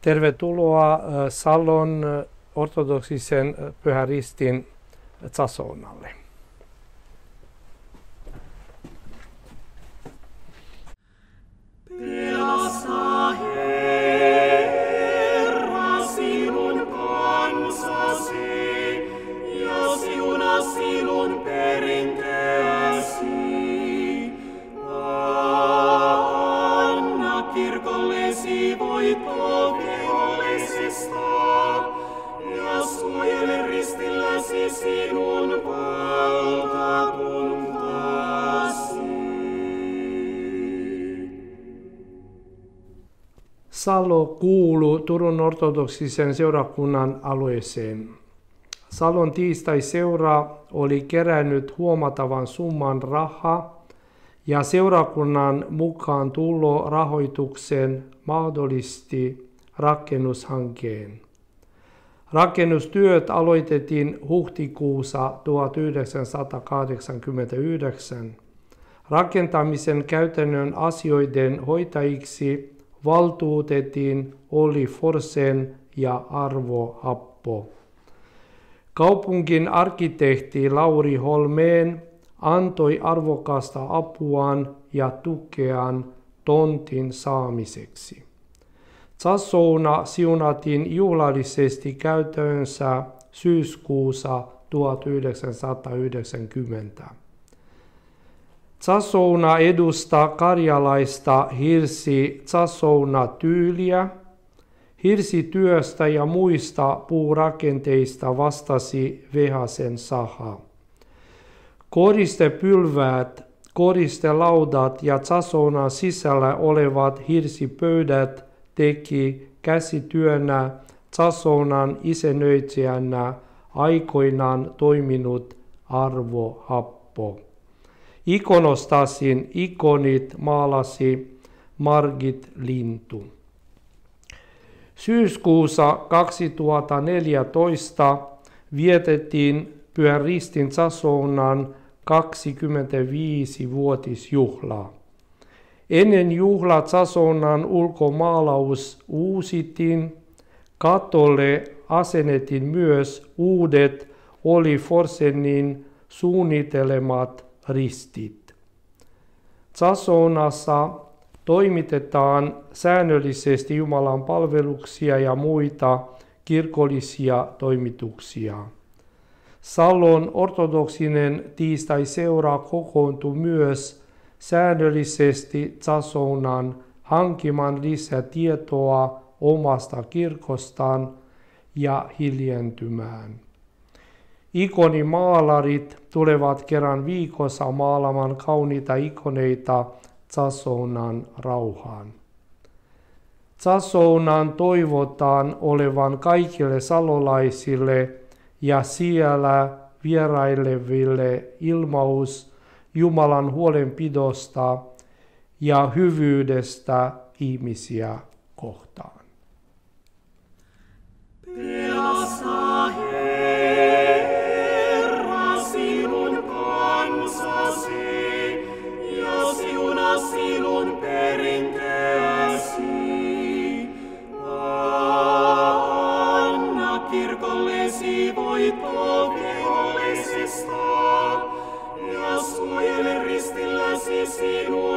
Tervetuloa Salon ortodoksisen Pyhän Ristin Zasounalle. Pelasta Herra sinun kansasi ja siunaa sinun perinteäsi. Anna kirkollesi voitto vihollisista ja suojele ristilläsi sinun valtakuntasi. Salo kuuluu Turun ortodoksisen seurakunnan alueeseen. Salon tiistai-seura oli kerännyt huomattavan summan rahaa ja seurakunnan mukaan tulo rahoituksen mahdollisti rakennushankkeen. Rakennustyöt aloitettiin huhtikuussa 1989. Rakentamisen käytännön asioiden hoitajiksi valtuutettiin Olli Forsen ja Arvo Appo. Kaupungin arkkitehti Lauri Holmeen antoi arvokasta apuaan ja tukeaan tontin saamiseksi. Zasouna siunattiin juhlallisesti käyttöönsä syyskuussa 1990. Zasouna edustaa karjalaista hirsi-Zasouna-tyyliä. Hirsityöstä ja muista puurakenteista vastasi Vehasen saha. Koristepylväät, koristelaudat ja Zasounan sisällä olevat hirsipöydät teki käsityönä Zasounan isännöitsijänä aikoinaan toiminut Arvo Appo. Ikonostasin ikonit maalasi Margit Lintu. Syyskuussa 2014 vietettiin Pyhän Ristin Zasounan 25-vuotisjuhlaa. Ennen juhlaa Zasounan ulkomaalaus uusittiin. Katolle asennettiin myös uudet Olli Forsenin suunnittelemat ristit. Zasounassa toimitetaan säännöllisesti Jumalan palveluksia ja muita kirkollisia toimituksia. Salon ortodoksinen tiistai-seura kokoontuu myös säännöllisesti Zasounan hankimaan lisätietoa omasta kirkostaan ja hiljentymään. Ikonimaalarit tulevat kerran viikossa maalamaan kauniita ikoneita Zasounan rauhaan. Zasounan toivotaan olevan kaikille salolaisille ja siellä vieraileville ilmaus Jumalan huolenpidosta ja hyvyydestä ihmisiä kohtaan. Pelasta Herra sinun kansasi ja siunaa sinun perinteäsi. Anna kirkollesi voitto vihollisista ja suojele ristilläsi sinun